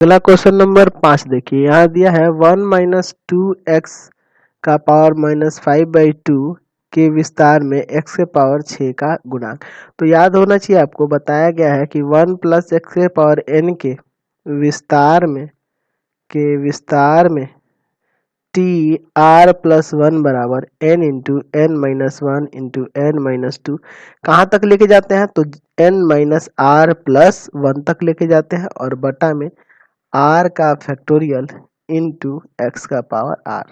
अगला question number 5 देखिए, यहाँ दिया है 1 माइनस 2x का पावर माइनस 5/2 के विस्तार में x के पावर 6 का गुणांक। तो याद होना चाहिए आपको, बताया गया है कि 1 प्लस x के पावर n के विस्तार में टी आर प्लस 1 बराबर n into n minus 1 into n minus 2 कहाँ तक लेके जाते हैं, तो n माइनस आर प्लस 1 तक लेके जाते हैं और बटा में r का फैक्टोरियल इंटू एक्स का पावर r।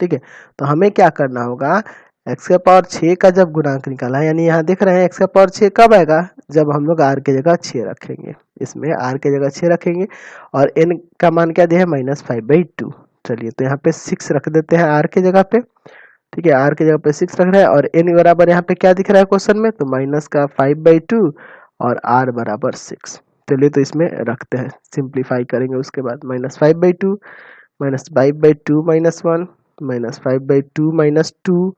ठीक है, तो हमें क्या करना होगा, x के पावर 6 का जब गुणांक निकाला, यानी यहाँ देख रहे हैं x का पावर 6 कब आएगा, जब हम लोग r की जगह 6 रखेंगे, इसमें r की जगह 6 रखेंगे और n का मान क्या दिया है -5/2। चलिए तो यहाँ पे 6 रख देते हैं r की जगह पे। ठीक है, r की जगह पे 6 रख रहे हैं और n बराबर यहाँ पे क्या दिख रहा है क्वेश्चन में, तो माइनस का 5/2 और r बराबर 6। चलिए तो इसमें रखते हैं, सिंप्लीफाई करेंगे उसके बाद -5/2 -5/2 -1 -5/2 -2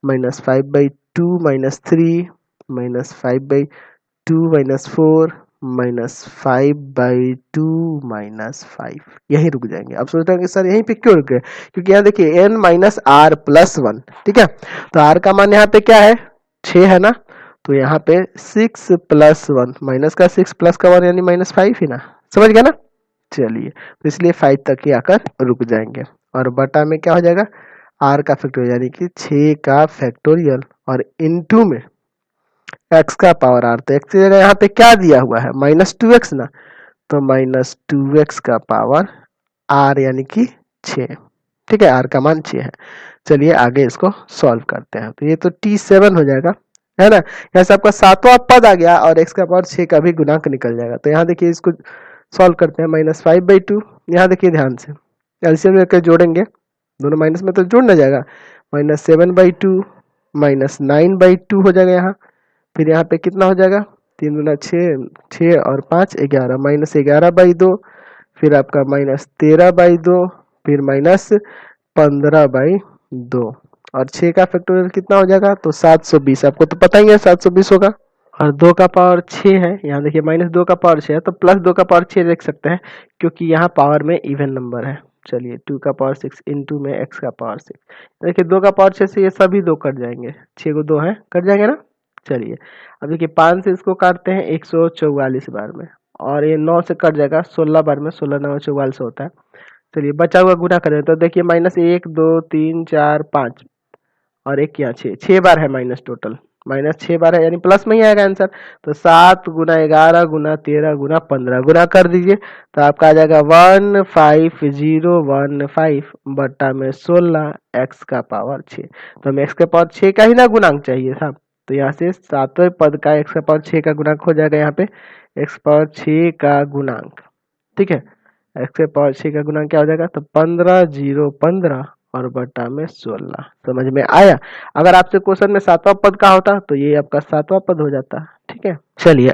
-5/2 -3 -5/2 -4 -5/2 -5। यहीं रुक जाएंगे। अब सोच रहे हैं कि सर यहीं पे क्यों रुके, क्योंकि यहाँ देखिए n माइनस आर प्लस 1। ठीक है, तो r का मान यहाँ पे क्या है 6 है ना, तो यहाँ पे 6 प्लस 1 माइनस का 6 प्लस का 1 यानी -5 ही ना, समझ गया ना। चलिए तो इसलिए 5 तक ही आकर रुक जाएंगे और बटा में क्या हो जाएगा r का फैक्टोरियल यानी कि 6 का फैक्टोरियल और इनटू में x का पावर r। तो x की जगह यहाँ पे क्या दिया हुआ है -2x ना, तो -2x का पावर r यानी कि 6। ठीक है, r का मान 6 है। चलिए आगे इसको सॉल्व करते हैं, तो ये तो t7 हो जाएगा, है ना। यहाँ से आपका सातवां पद आ गया और x का पावर 6 का भी गुणांक निकल जाएगा। तो यहाँ देखिए इसको सॉल्व करते हैं, -5/2, यहाँ देखिए ध्यान से एलसीएम लेकर जोड़ेंगे, दोनों माइनस में तो जोड़ ना जाएगा, -7/2 -9/2 हो जाएगा यहाँ। फिर यहाँ पे कितना हो जाएगा, 3 दूना 6, 6 और 5 11, -11/2, फिर आपका -13/2, फिर -15/2 और 6 का फैक्टोरियल कितना हो जाएगा, तो 720। आपको तो पता ही है 720 होगा और 2 का पावर 6 है, यहाँ देखिए -2 का पावर 6 है तो +2 का पावर 6 लिख सकते हैं क्योंकि यहाँ पावर में इवन नंबर है। चलिए 2 का पावर 6 इंटू में x का पावर 6, देखिए 2 का पावर 6 से ये सभी 2 कट जाएंगे, 6 को 2 है कट जाएंगे ना। चलिए अब देखिए 5 से इसको काटते हैं 144 बार में और ये 9 से कट जाएगा 16 बार में, 16 9 44 होता है। चलिए बचा हुआ गुना करें तो देखिए -1 2 3 4 5 और एक यहाँ 6 बार है माइनस, टोटल -6 बार है यानी प्लस में ही आएगा आंसर। तो 7 गुना 11 गुना 13 गुना 15 गुना कर दीजिए तो आपका आ जाएगा 15015 बट्टा में 16 x का पावर 6। तो हमें x का पावर 6 का ही ना गुणांक चाहिए था, तो यहाँ से सातवें पद का x का पावर 6 का गुणांक हो जाएगा, यहाँ पे x पावर 6 का गुणांक। ठीक है, x के पावर 6 का गुणांक क्या हो जाएगा, तो 15 और बटा में 16। समझ में आया। अगर आपसे क्वेश्चन में सातवां पद का होता तो ये आपका सातवां पद हो जाता। ठीक है, चलिए